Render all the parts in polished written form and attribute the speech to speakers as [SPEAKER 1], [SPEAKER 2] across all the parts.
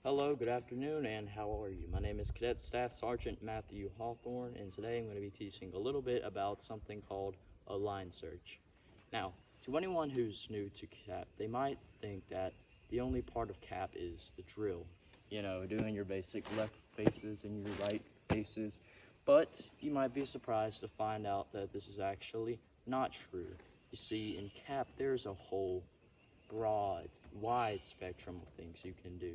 [SPEAKER 1] Hello, good afternoon, and how are you? My name is Cadet Staff Sergeant Matthew Hawthorne, and today I'm going to be teaching a little bit about something called a line search. Now, to anyone who's new to CAP, they might think that the only part of CAP is the drill. You know, doing your basic left faces and your right faces, but you might be surprised to find out that this is actually not true. You see, in CAP, there's a whole broad, wide spectrum of things you can do.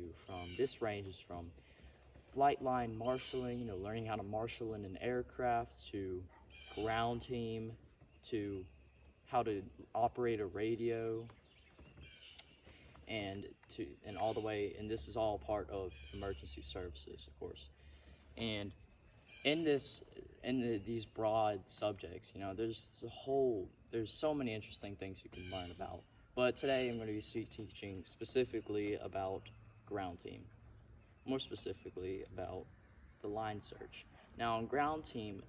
[SPEAKER 1] This ranges from flight line marshaling, learning how to marshal in an aircraft, to ground team, to how to operate a radio, and all the way, and this is all part of emergency services, of course. And in these broad subjects, there's so many interesting things you can learn about. But today I'm going to be teaching specifically about ground team, more specifically about the line search. Now, on ground team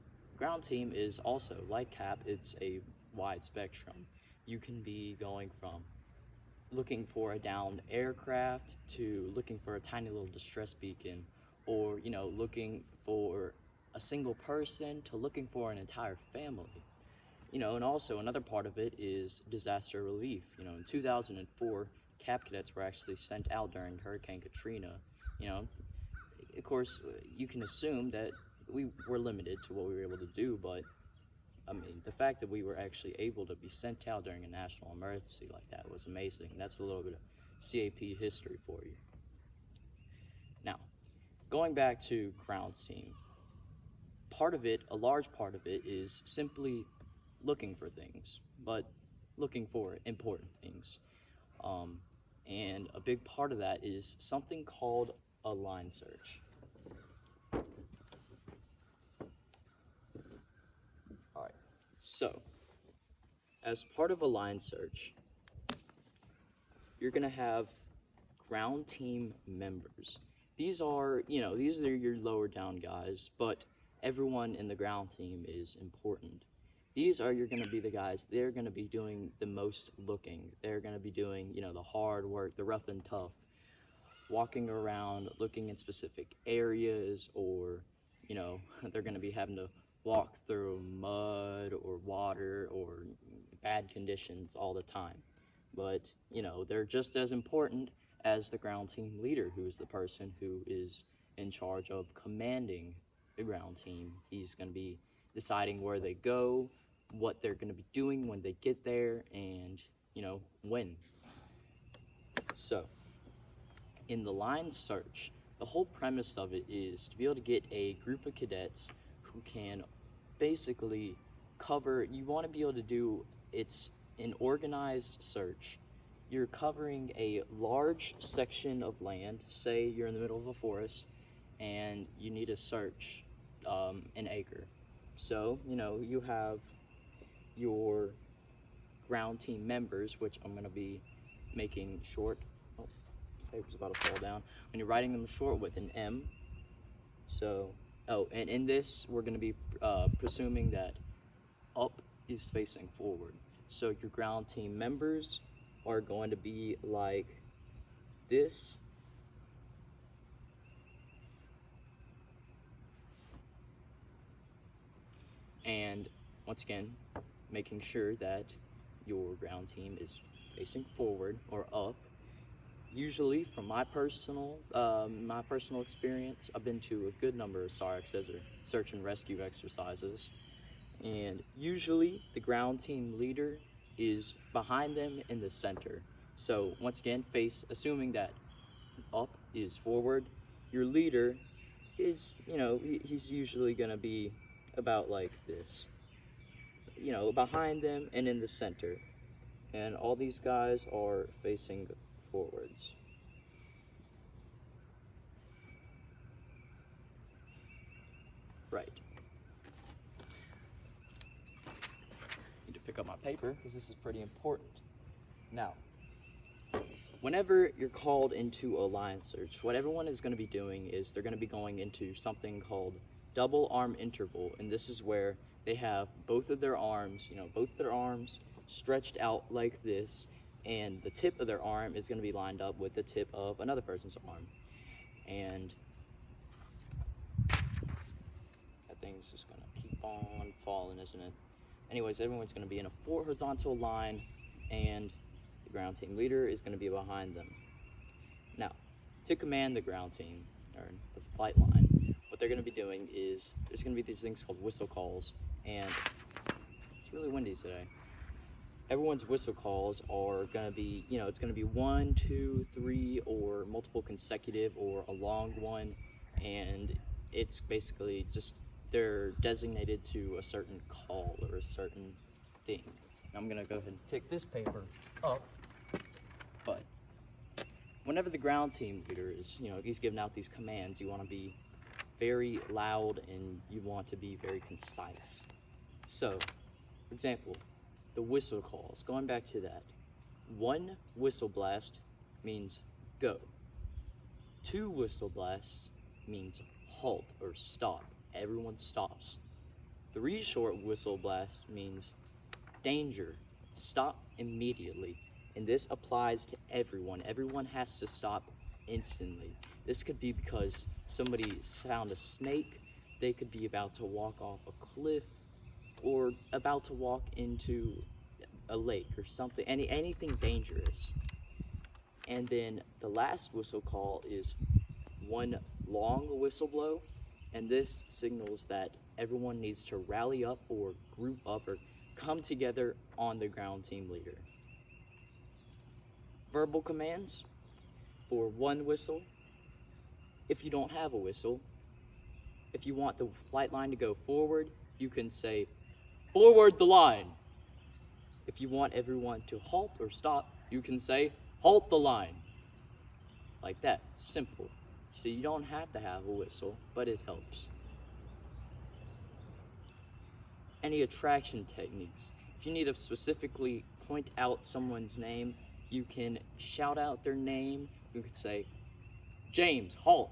[SPEAKER 1] is also like CAP. It's a wide spectrum. You can be going from looking for a downed aircraft to looking for a tiny little distress beacon, or looking for a single person to looking for an entire family. And also another part of it is disaster relief. In 2004, CAP cadets were actually sent out during Hurricane Katrina. Of course, you can assume that we were limited to what we were able to do, but I mean, the fact that we were actually able to be sent out during a national emergency like that was amazing. That's a little bit of CAP history for you. Now, going back to ground team, a large part of it is simply looking for things, but looking for important things. And a big part of that is something called a line search. All right, so as part of a line search, you're gonna have ground team members. These are your lower down guys, but everyone in the ground team is important. These are going to be the guys. They're going to be doing the most looking. They're going to be doing, the hard work, the rough and tough, walking around, looking in specific areas, or, they're going to be having to walk through mud or water or bad conditions all the time. But, they're just as important as the ground team leader, who is the person who is in charge of commanding the ground team. He's going to be deciding where they go, what they're going to be doing when they get there, and when. So in the line search, the whole premise of it is to be able to get a group of cadets who can basically cover, you want to be able to do, it's an organized search. You're covering a large section of land. Say you're in the middle of a forest and you need to search an acre. So, you have your ground team members, which I'm going to be making short. Oh, paper's about to fall down. When you're writing them short with an M. So, and in this, we're going to be presuming that up is facing forward. So your ground team members are going to be like this. And once again, making sure that your ground team is facing forward or up. Usually, from my personal experience, I've been to a good number of SAREX, or search and rescue exercises, and usually the ground team leader is behind them in the center. So once again, assuming that up is forward, your leader is, he's usually gonna be about like this, behind them and in the center, and all these guys are facing forwards. Right. Need to pick up my paper because this is pretty important. Now, whenever you're called into a line search, what everyone is going to be doing is they're going to be going into something called double arm interval, and this is where they have both their arms stretched out like this, and the tip of their arm is going to be lined up with the tip of another person's arm. and that thing's just gonna keep on falling, isn't it? Anyways, everyone's gonna be in a horizontal line, and the ground team leader is gonna be behind them. Now, to command the ground team, or the flight line, what they're gonna be doing is, there's gonna be these things called whistle calls, and it's really windy today. Everyone's whistle calls are gonna be, it's gonna be 1, 2, 3, or multiple consecutive, or a long one, and it's basically just, they're designated to a certain call or a certain thing. I'm gonna go ahead and pick this paper up, but whenever the ground team leader is, he's giving out these commands, you wanna be very loud and you want to be very concise. So, for example, the whistle calls, going back to that. 1 whistle blast means go. 2 whistle blasts means halt or stop. Everyone stops. 3 short whistle blasts means danger, stop immediately. And this applies to everyone. Everyone has to stop instantly. This could be because somebody found a snake, they could be about to walk off a cliff, or about to walk into a lake or something, anything dangerous. And then the last whistle call is 1 long whistle blow, and this signals that everyone needs to rally up or group up or come together on the ground team leader. Verbal commands for 1 whistle. If you don't have a whistle, if you want the flight line to go forward, you can say, "Forward the line." If you want everyone to halt or stop, you can say, "Halt the line." Like that, simple. So you don't have to have a whistle, but it helps. Any attraction techniques. If you need to specifically point out someone's name, you can shout out their name. You could say, "James, halt."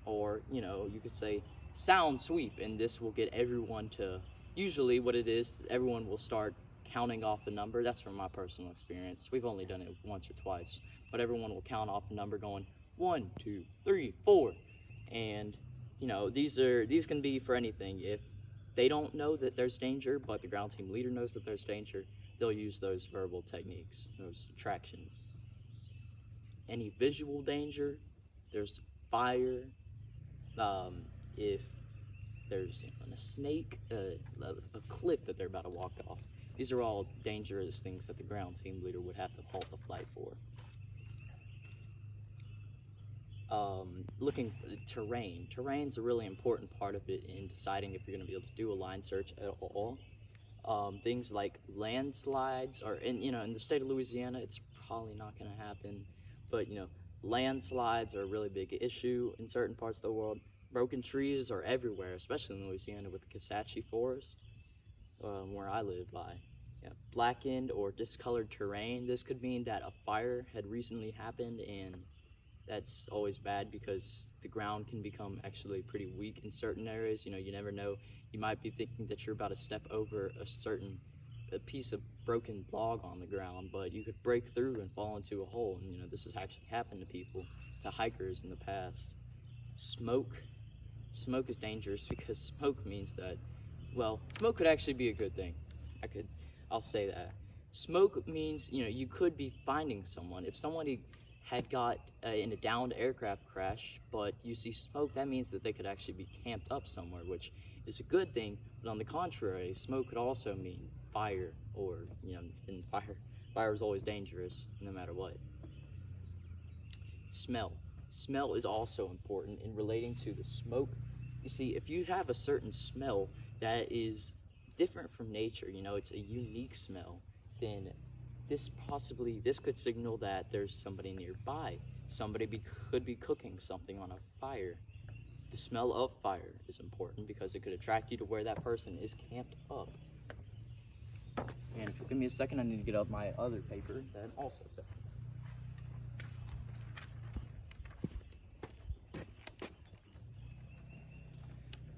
[SPEAKER 1] Or, you could say, "Sound sweep," and this will get everyone to, usually what it is, everyone will start counting off a number. That's from my personal experience. We've only done it once or twice, but everyone will count off a number going 1, 2, 3, 4. And, these can be for anything. If they don't know that there's danger, but the ground team leader knows that there's danger, they'll use those verbal techniques, those attractions. Any visual danger, there's fire, if there's a snake, a cliff that they're about to walk off. These are all dangerous things that the ground team leader would have to halt the flight for. Looking for the terrain. Terrain's a really important part of it in deciding if you're going to be able to do a line search at all. Things like landslides, or in the state of Louisiana, it's probably not going to happen, but landslides are a really big issue in certain parts of the world. Broken trees are everywhere, especially in Louisiana with the Kisatchie Forest, where I live by. Yeah. Blackened or discolored terrain. This could mean that a fire had recently happened, and that's always bad because the ground can become actually pretty weak in certain areas. You never know. You might be thinking that you're about to step over a piece of broken log on the ground, but you could break through and fall into a hole. And this has actually happened to people, to hikers in the past. Smoke. Smoke is dangerous because smoke means that, smoke could actually be a good thing. I'll say that. Smoke means, you could be finding someone. If somebody had got in a downed aircraft crash, but you see smoke, that means that they could actually be camped up somewhere, which is a good thing. But on the contrary, smoke could also mean fire, or, and fire is always dangerous, no matter what. Smell. Smell is also important in relating to the smoke. You see, if you have a certain smell that is different from nature, it's a unique smell, then this could signal that there's somebody nearby. Somebody could be cooking something on a fire. The smell of fire is important because it could attract you to where that person is camped up. And if you'll give me a second, I need to get up my other paper that also fell.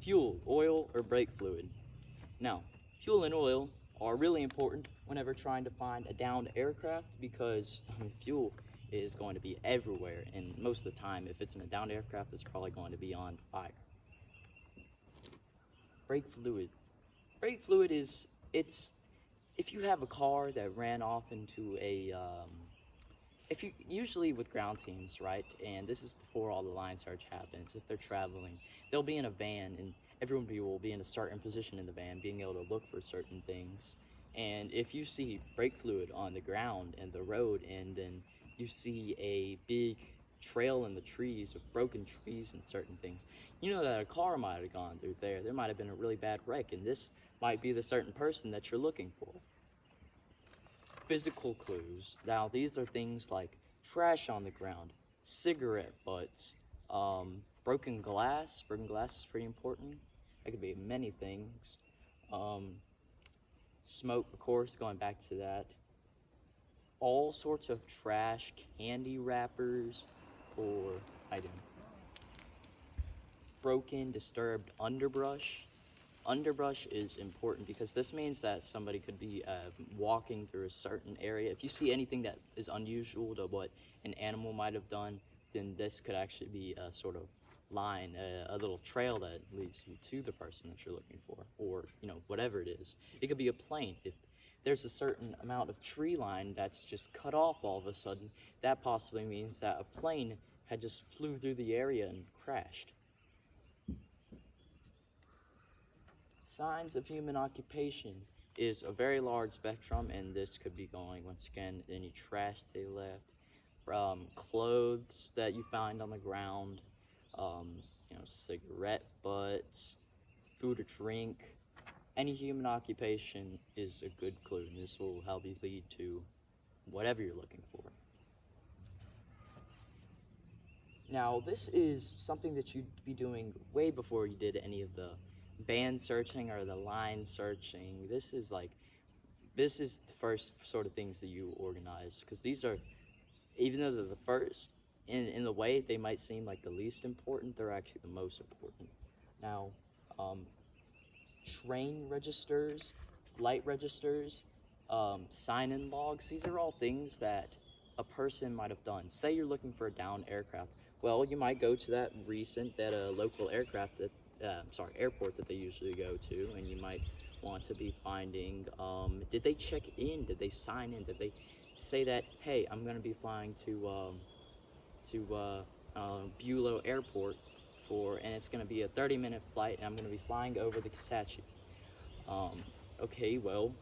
[SPEAKER 1] Fuel, oil, or brake fluid. Now, fuel and oil are really important whenever trying to find a downed aircraft because fuel is going to be everywhere, and most of the time, if it's in a downed aircraft, it's probably going to be on fire. Brake fluid. Brake fluid is, if you have a car that ran off into a, usually with ground teams, right, and this is before all the line search happens, if they're traveling, they'll be in a van, and everyone will be in a certain position in the van, being able to look for certain things. And if you see brake fluid on the ground and the road, and then you see a big trail in the trees of broken trees and certain things, you know that a car might have gone through there. There might have been a really bad wreck, and this might be the certain person that you're looking for. Physical clues. Now, these are things like trash on the ground, cigarette butts, broken glass. Broken glass is pretty important. That could be many things. Smoke, of course, going back to that. All sorts of trash, candy wrappers, or broken, disturbed underbrush. Underbrush is important because this means that somebody could be walking through a certain area. If you see anything that is unusual to what an animal might have done, then this could actually be a sort of line, a little trail that leads you to the person that you're looking for, or whatever it is. It could be a plane. If there's a certain amount of tree line that's just cut off all of a sudden, that possibly means that a plane had just flew through the area and crashed. Signs of human occupation is a very large spectrum, and this could be going, once again, any trash they left, clothes that you find on the ground, cigarette butts, food or drink. Any human occupation is a good clue, and this will help you lead to whatever you're looking for. Now, this is something that you'd be doing way before you did any of the van searching or the line searching. This is the first sort of things that you organize, because these are, even though they're the first, in the way they might seem like the least important, they're actually the most important. Now, train registers, flight registers, sign-in logs, these are all things that a person might have done. Say you're looking for a downed aircraft. Well, you might go to that local airport that they usually go to, and you might want to be finding, did they check in? Did they sign in? Did they say that, hey, I'm going to be flying to Bulow Airport and it's going to be a 30-minute flight, and I'm going to be flying over the Kisatchie. Okay, well,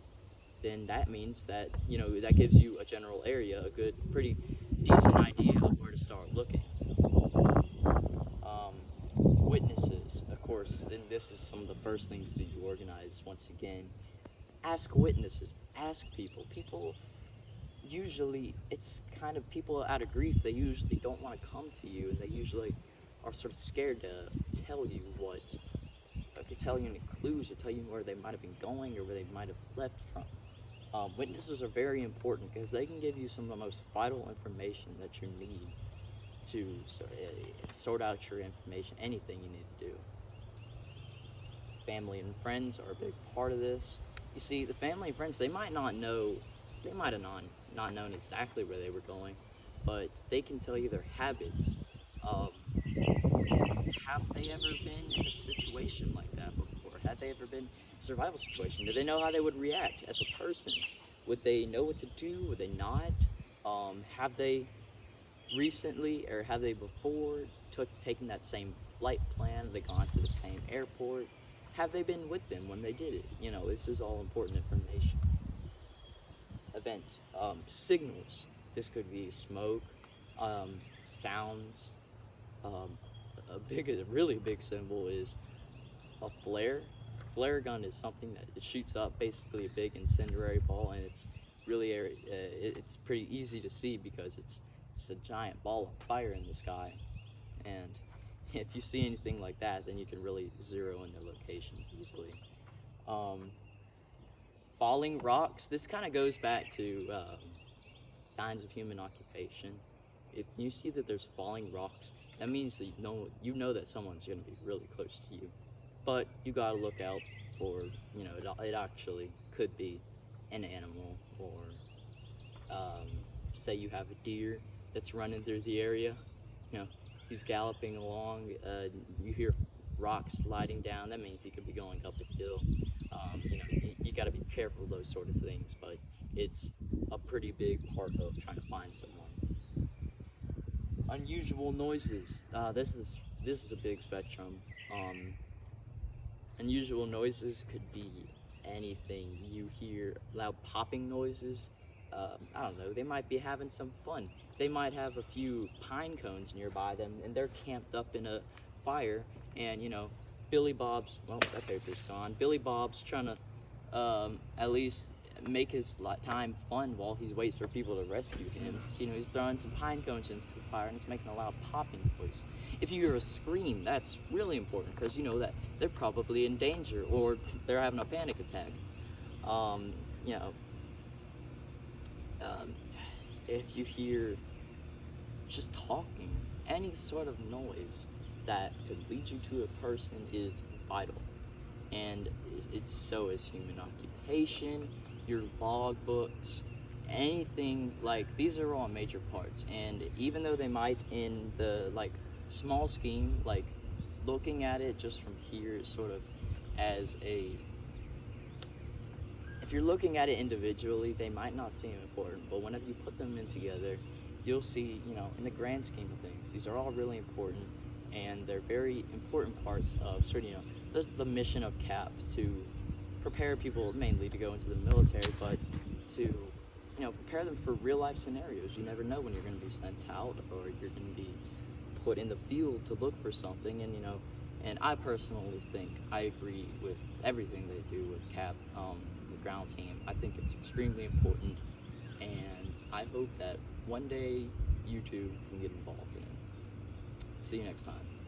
[SPEAKER 1] then that means that, that gives you a general area, a good, pretty decent idea of where to start looking. Witnesses, of course, and this is some of the first things that you organize. Once again, ask witnesses, ask people. People usually, it's kind of people out of grief. They usually don't want to come to you, and they usually are sort of scared to tell you any clues, or tell you where they might have been going or where they might have left from. Witnesses are very important because they can give you some of the most vital information that you need to sort out your information, anything you need to do. Family and friends are a big part of this. You see, the family and friends, they might have not known exactly where they were going, but they can tell you their habits. Have they ever been in a situation like that before? Had they ever been in a survival situation? Did they know how they would react as a person? Would they know what to do? Would they not? Have they recently, or have they before taken that same flight plan? Have they gone to the same airport? Have they been with them when they did it? This is all important information. Events, signals. This could be smoke, sounds. A really big symbol is a flare. Flare gun is something that it shoots up basically a big incendiary ball, and it's really it's pretty easy to see because it's a giant ball of fire in the sky. And if you see anything like that, then you can really zero in their location easily. Falling rocks. This kind of goes back to signs of human occupation. If you see that there's falling rocks, that means that you know that someone's going to be really close to you. But you got to look out for, it actually could be an animal, or say you have a deer that's running through the area. You know, he's galloping along. You hear rocks sliding down. That means he could be going up a hill. You know, you got to be careful of those sort of things, but it's a pretty big part of trying to find someone. Unusual noises. This is a big spectrum. Unusual noises could be anything. You hear loud popping noises. I don't know, they might be having some fun. They might have a few pine cones nearby them and they're camped up in a fire, and you know, Billy Bob's, well, that paper's gone. Billy Bob's trying to at least make his time fun while he waits for people to rescue him. So, you know, he's throwing some pine cones into the fire and it's making a loud popping noise. If you hear a scream, that's really important because you know that they're probably in danger or they're having a panic attack. You know, if you hear just talking, any sort of noise that could lead you to a person is vital. And it's so is human occupation, your log books, anything. Like, these are all major parts. And even though they might in the like small scheme, like looking at it just from here sort of as a, if you're looking at it individually, they might not seem important, but whenever you put them in together, you'll see, you know, in the grand scheme of things, these are all really important, and they're very important parts of sort of, you know, there's the mission of CAP to prepare people mainly to go into the military, but to, you know, prepare them for real life scenarios. You never know when you're going to be sent out or you're going to be put in the field to look for something, and you know, and I personally think I agree with everything they do with CAP. The ground team, I think it's extremely important, and I hope that one day you too can get involved in it. See you next time.